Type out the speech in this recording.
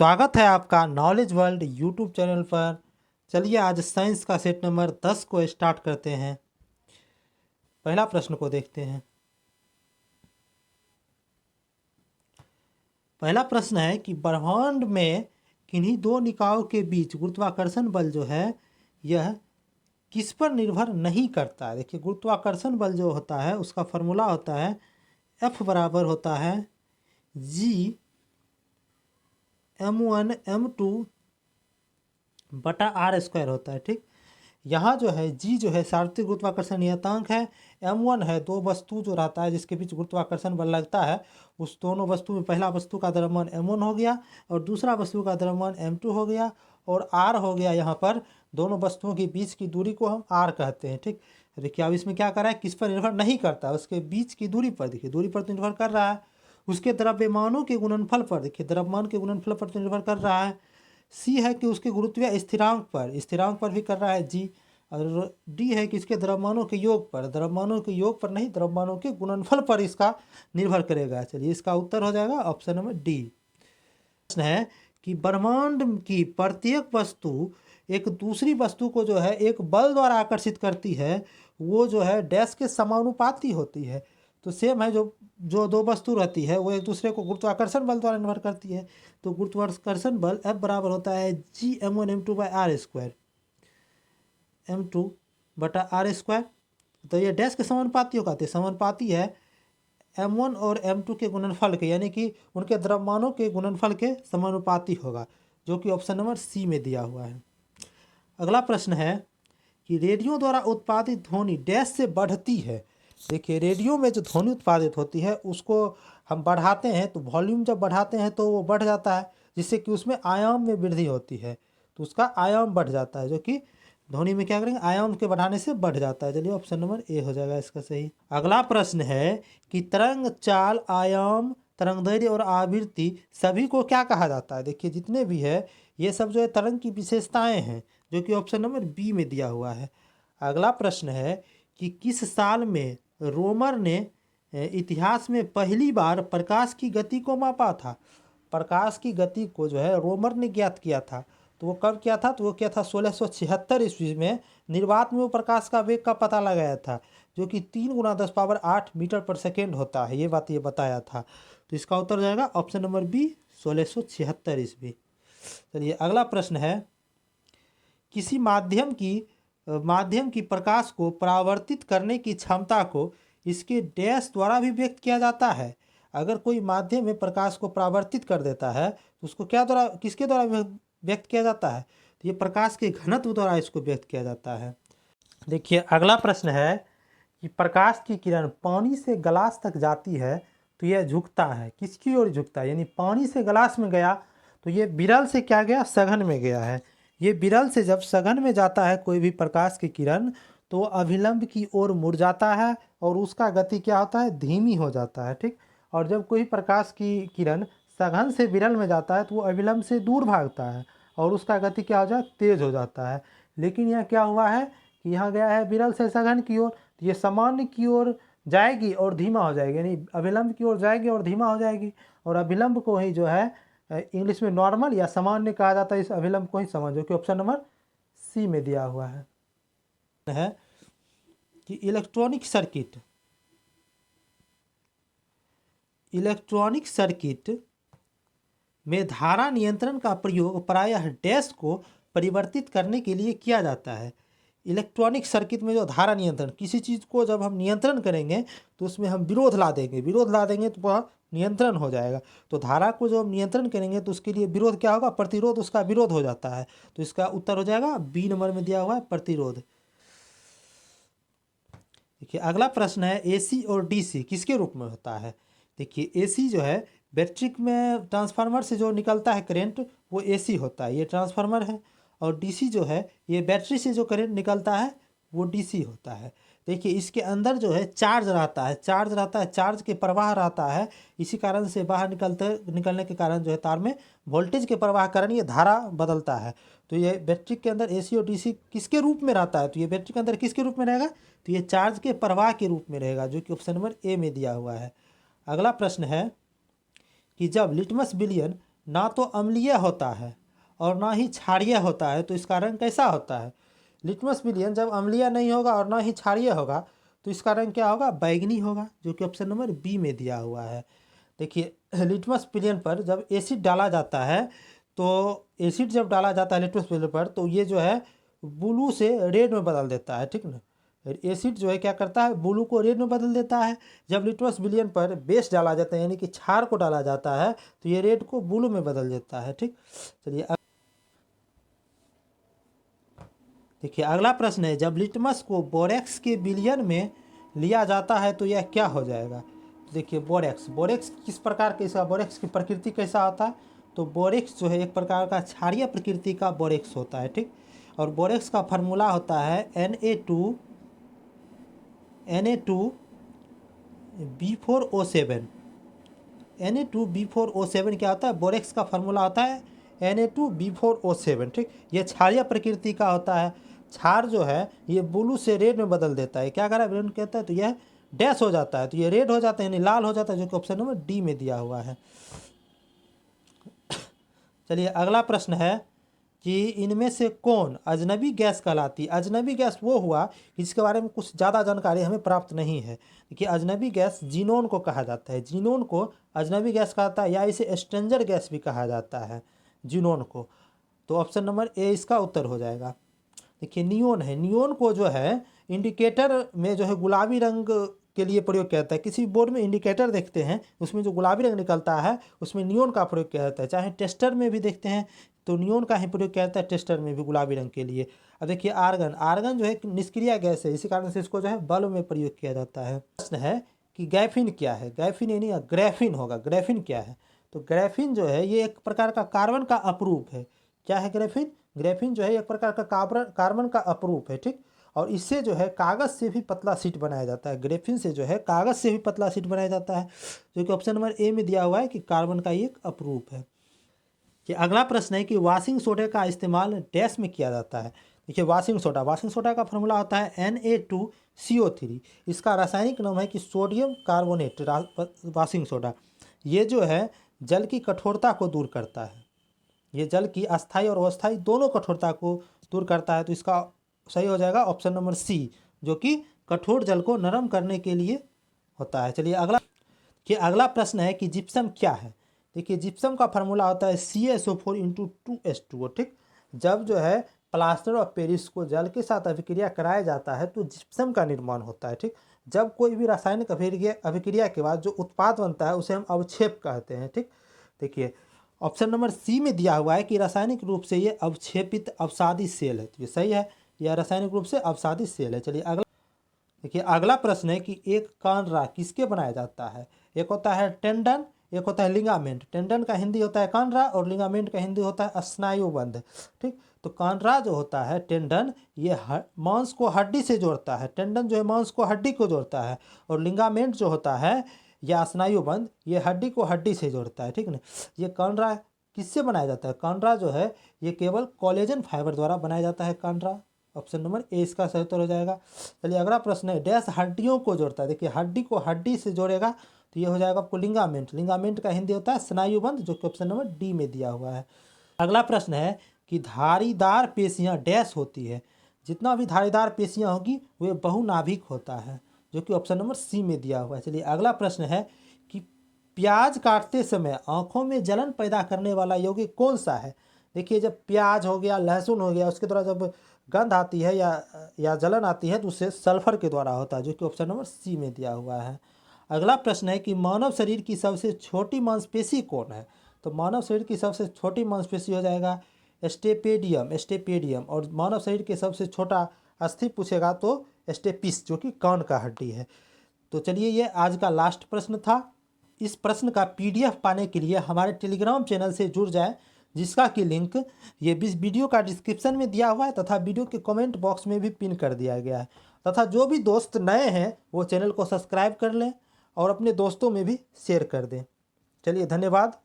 स्वागत है आपका नॉलेज वर्ल्ड यूट्यूब चैनल पर। चलिए आज साइंस का सेट नंबर 10 को स्टार्ट करते हैं। पहला प्रश्न को देखते हैं। पहला प्रश्न है कि ब्रह्मांड में किन्हीं दो निकायों के बीच गुरुत्वाकर्षण बल जो है यह किस पर निर्भर नहीं करता है। देखिए, गुरुत्वाकर्षण बल जो होता है उसका फॉर्मूला होता है F बराबर होता है G(m1)(m2) बटा r² होता है। ठीक, यहाँ जो है G जो है सार्वत्रिक गुरुत्वाकर्षण नियतांक है, M1 है दो वस्तु जो रहता है जिसके बीच गुरुत्वाकर्षण बल लगता है, उस दोनों वस्तु में पहला वस्तु का द्रव्यमान M1 हो गया और दूसरा वस्तु का द्रव्यमान M2 हो गया, और R हो गया यहाँ पर दोनों वस्तुओं के बीच की दूरी को हम R कहते हैं। ठीक, देखिए अब इसमें क्या कर रहा है, किस पर निर्भर नहीं करता, उसके बीच की दूरी पर। देखिए दूरी पर तो निर्भर कर रहा है, उसके द्रव्यमानों के गुणनफल पर। देखिए द्रव्यमान के गुणनफल पर तो निर्भर कर रहा है। C है कि उसके गुरुत्वीय स्थिरांक पर भी कर रहा है G, और D है कि इसके द्रव्यमानों के योग पर, द्रव्यमानों के योग पर नहीं, द्रव्यमानों के गुणनफल पर इसका निर्भर करेगा। चलिए इसका उत्तर हो जाएगा ऑप्शन नंबर D। प्रश्न है कि ब्रह्मांड की प्रत्येक वस्तु एक दूसरी वस्तु को जो है एक बल द्वारा आकर्षित करती है, वो जो है डैश के समानुपाती होती है। तो सेम है, जो दो वस्तु रहती है वो एक दूसरे को गुरुत्वाकर्षण बल द्वारा निर्भर करती है। तो गुरुत्वाकर्षण बल F बराबर होता है G(m1)(m2)/r², M2 बटा r²। तो ये डैश के समानुपाती होगा, तो समानुपाती है M1 और M2 के गुणनफल के, यानी कि उनके द्रव्यमानों के गुणनफल के समानुपाती होगा, जो कि ऑप्शन नंबर C में दिया हुआ है। अगला प्रश्न है कि रेडियो द्वारा उत्पादित ध्वनि डैश से बढ़ती है। देखिए रेडियो में जो ध्वनि उत्पादित होती है उसको हम बढ़ाते हैं, तो वॉल्यूम जब बढ़ाते हैं तो वो बढ़ जाता है, जिससे कि उसमें आयाम में वृद्धि होती है, तो उसका आयाम बढ़ जाता है, जो कि ध्वनि में क्या करेंगे, आयाम के बढ़ाने से बढ़ जाता है। चलिए ऑप्शन नंबर ए हो जाएगा इसका सही। अगला प्रश्न है कि तरंग चाल, आयाम, तरंगदैर्घ्य और आवृत्ति सभी को क्या कहा जाता है। देखिए जितने भी है ये सब जो है तरंग की विशेषताएं हैं, जो कि ऑप्शन नंबर बी में दिया हुआ है। अगला प्रश्न है कि किस साल में रोमर ने इतिहास में पहली बार प्रकाश की गति को मापा था। प्रकाश की गति को जो है रोमर ने ज्ञात किया था, तो वो कब किया था, तो वो किया था 1676 ईस्वी में। निर्वात में वो प्रकाश का वेग का पता लगाया था, जो कि 3 × 10⁸ मीटर पर सेकेंड होता है, ये बात ये बताया था। तो इसका उत्तर हो जाएगा ऑप्शन नंबर बी 1676 ईस्वी। चलिए अगला प्रश्न है, किसी माध्यम की प्रकाश को परावर्तित करने की क्षमता को इसके डैश द्वारा भी व्यक्त किया जाता है। अगर कोई माध्यम में प्रकाश को परावर्तित कर देता है तो उसको किसके द्वारा व्यक्त किया जाता है, तो ये प्रकाश के घनत्व द्वारा इसको व्यक्त किया जाता है। देखिए अगला प्रश्न है कि प्रकाश की किरण पानी से गिलास तक जाती है तो यह झुकता है, किसकी ओर झुकता है, यानी पानी से गिलास में गया तो ये विरल से क्या गया, सघन में गया है। ये विरल से जब सघन में जाता है कोई भी प्रकाश की किरण, तो वो अभिलंब की ओर मुड़ जाता है और उसका गति क्या होता है, धीमी हो जाता है। ठीक, और जब कोई प्रकाश की किरण सघन से विरल में जाता है तो वो अभिलंब से दूर भागता है और उसका गति क्या हो जाए, तेज हो जाता है। लेकिन यह क्या हुआ है कि यहाँ गया है विरल से सघन की ओर, तो ये सामान्य की ओर जाएगी और धीमा हो जाएगी, यानी अभिलंब की ओर जाएगी और धीमा हो जाएगी। और अभिलंब को ही जो है इंग्लिश में नॉर्मल या सामान्य कहा जाता है, इस अभिलंब को ही समझ, जो कि ऑप्शन नंबर सी में दिया हुआ है कि इलेक्ट्रॉनिक सर्किट में धारा नियंत्रण का प्रयोग प्रायः डैश को परिवर्तित करने के लिए किया जाता है। इलेक्ट्रॉनिक सर्किट में जो धारा नियंत्रण, किसी चीज़ को जब हम नियंत्रण करेंगे तो उसमें हम विरोध ला देंगे तो वह नियंत्रण हो जाएगा। तो धारा को जो हम नियंत्रण करेंगे तो उसके लिए विरोध क्या होगा, प्रतिरोध, उसका विरोध हो जाता है। तो इसका उत्तर हो जाएगा बी नंबर में दिया हुआ है, प्रतिरोध। देखिए अगला प्रश्न है, AC और DC किसके रूप में होता है। देखिए AC जो है बैटरी में ट्रांसफार्मर से जो निकलता है करंट, वो AC होता है, ये ट्रांसफार्मर है। और DC जो है ये बैटरी से जो करंट निकलता है वो DC होता है। देखिए इसके अंदर जो है चार्ज रहता है, चार्ज के प्रवाह रहता है, इसी कारण से बाहर निकलने के कारण जो है तार में वोल्टेज के प्रवाह कारण ये धारा बदलता है। तो ये बैटरी के अंदर AC और DC किसके रूप में रहता है, तो ये बैटरी के अंदर किसके रूप में रहेगा, तो ये चार्ज के प्रवाह के रूप में रहेगा, जो कि ऑप्शन नंबर ए में दिया हुआ है। अगला प्रश्न है कि जब लिटमस विलयन ना तो अम्लीय होता है और ना ही क्षारीय होता है, तो इसका रंग कैसा होता है? लिटमस विलियन जब अम्लीय नहीं होगा और ना ही क्षारीय होगा तो इसका रंग क्या होगा? बैगनी होगा, जो कि ऑप्शन नंबर बी में दिया हुआ है। देखिए लिटमस विलियन पर जब एसिड डाला जाता है, तो एसिड जब डाला जाता है लिटमस विलियन पर, तो ये जो है ब्लू से रेड में बदल देता है, ठीक ना। एसिड जो है क्या करता है? ब्लू को रेड में बदल देता है। जब लिटमस विलियन पर बेस डाला जाता है यानी कि क्षार को डाला जाता है, तो ये रेड को ब्लू में बदल देता है, ठीक। चलिए देखिए अगला प्रश्न है, जब लिटमस को बोरेक्स के विलयन में लिया जाता है तो यह क्या हो जाएगा? तो देखिए बोरेक्स किस प्रकार के, इसका बोरेक्स की प्रकृति कैसा होता है? तो बोरेक्स जो है एक प्रकार का क्षारीय प्रकृति का बोरेक्स होता है, ठीक। और बोरेक्स का फार्मूला होता है Na2B4O7। Na2B4O7 क्या होता है? बोरेक्स का फार्मूला होता है Na2B4O7, ठीक। ये क्षारीय प्रकृति का होता है। क्षार जो है ये ब्लू से रेड में बदल देता है। क्या करा रेड कहता है? तो यह डैश हो जाता है, तो ये रेड हो जाता है यानी लाल हो जाता है, जो कि ऑप्शन नंबर डी में दिया हुआ है। चलिए अगला प्रश्न है कि इनमें से कौन अजनबी गैस कहलाती है? अजनबी गैस वो हुआ जिसके बारे में कुछ ज़्यादा जानकारी हमें प्राप्त नहीं है। देखिए अजनबी गैस जीनोन को कहा जाता है, जीनोन को अजनबी गैस कहता है, या इसे स्ट्रेंजर गैस भी कहा जाता है, जीनोन को। तो ऑप्शन नंबर ए इसका उत्तर हो जाएगा। देखिए नियोन है, नियोन को जो है इंडिकेटर में जो है गुलाबी रंग के लिए प्रयोग किया जाता है। किसी बोर्ड में इंडिकेटर देखते हैं उसमें जो गुलाबी रंग निकलता है उसमें नियोन का प्रयोग किया जाता है। चाहे टेस्टर में भी देखते हैं तो नियोन का ही प्रयोग किया जाता है, टेस्टर में भी गुलाबी रंग के लिए। अब देखिए आर्गन जो है एक निष्क्रिय गैस है, इसी कारण से इसको जो है बल्ब में प्रयोग किया जाता है। प्रश्न है कि ग्रैफीन क्या है? ग्रैफीन यानी ग्रैफीन होगा। ग्रैफीन क्या है? तो ग्रैफीन जो है ये एक प्रकार का कार्बन का अपरूप है। क्या है ग्रैफीन? ग्रैफीन जो है एक प्रकार का कार्बन का अपरूप है, ठीक। और इससे जो है कागज़ से भी पतला शीट बनाया जाता है। ग्रैफीन से जो है कागज़ से भी पतला शीट बनाया जाता है, जो कि ऑप्शन नंबर ए में दिया हुआ है कि कार्बन का एक अपरूप है। कि अगला प्रश्न है कि वाशिंग सोडे का इस्तेमाल डैश में किया जाता है। देखिए वाशिंग सोडा का फार्मूला होता है Na2CO3। इसका रासायनिक नाम है कि सोडियम कार्बोनेट वाशिंग सोडा। ये जो है जल की कठोरता को दूर करता है, ये जल की अस्थायी और अस्थायी दोनों कठोरता को दूर करता है, तो इसका सही हो जाएगा ऑप्शन नंबर सी, जो कि कठोर जल को नरम करने के लिए होता है। चलिए अगला प्रश्न है कि जिप्सम क्या है? देखिए जिप्सम का फार्मूला होता है CaSO4 × 2H2O, ठीक। जब जो है प्लास्टर ऑफ पेरिस को जल के साथ अभिक्रिया कराया जाता है तो जिप्सम का निर्माण होता है, ठीक। जब कोई भी रासायनिक अभिक्रिया के बाद जो उत्पाद बनता है उसे हम अवक्षेप कहते हैं, ठीक। देखिए ऑप्शन नंबर सी में दिया हुआ है कि रासायनिक रूप से ये अवक्षेपित अवसादी सेल है, तो ये सही है, यह रासायनिक रूप से अवसादी सेल है। चलिए देखिए अगला प्रश्न है कि एक कानरा किसके बनाया जाता है? एक होता है टेंडन, एक होता है लिगामेंट। टेंडन का हिंदी होता है कानरा और लिगामेंट का हिंदी होता है स्नायुबंध, ठीक। तो कानरा जो होता है टेंडन, ये मांस को हड्डी से जोड़ता है। टेंडन जो है मांस को हड्डी को जोड़ता है, और लिगामेंट जो होता है या स्नायुबंध ये हड्डी को हड्डी से जोड़ता है, ठीक ना। ये कानरा किससे बनाया जाता है? कानरा जो है ये केवल कोलेजन फाइबर द्वारा बनाया जाता है कानरा। ऑप्शन नंबर ए इसका सही उत्तर हो जाएगा। चलिए अगला प्रश्न है डैश हड्डियों को जोड़ता है। देखिए हड्डी को हड्डी से जोड़ेगा तो ये हो जाएगा आपको लिगामेंट। लिगामेंट का हिंदी होता है स्नायुबंध, जो कि ऑप्शन नंबर डी में दिया हुआ है। अगला प्रश्न है कि धारीदार पेशियां डैश होती है। जितना भी धारीदार पेशियां होगी वे बहुनाभिक होता है, जो कि ऑप्शन नंबर सी में दिया हुआ है। चलिए अगला प्रश्न है कि प्याज काटते समय आँखों में जलन पैदा करने वाला यौगिक कौन सा है? देखिए जब प्याज हो गया, लहसुन हो गया, उसके द्वारा जब गंध आती है या जलन आती है तो उससे सल्फर के द्वारा होता है, जो कि ऑप्शन नंबर सी में दिया हुआ है। अगला प्रश्न है कि मानव शरीर की सबसे छोटी मांसपेशी कौन है? तो मानव शरीर की सबसे छोटी मांसपेशी हो जाएगा स्टेपेडियम। और मानव शरीर के सबसे छोटा अस्थि पूछेगा तो स्टेपिस, जो कि कान का हड्डी है। तो चलिए ये आज का लास्ट प्रश्न था। इस प्रश्न का PDF पाने के लिए हमारे टेलीग्राम चैनल से जुड़ जाएं, जिसका कि लिंक ये वीडियो का डिस्क्रिप्शन में दिया हुआ है तथा वीडियो के कमेंट बॉक्स में भी पिन कर दिया गया है। तथा जो भी दोस्त नए हैं वो चैनल को सब्सक्राइब कर लें और अपने दोस्तों में भी शेयर कर दें। चलिए धन्यवाद।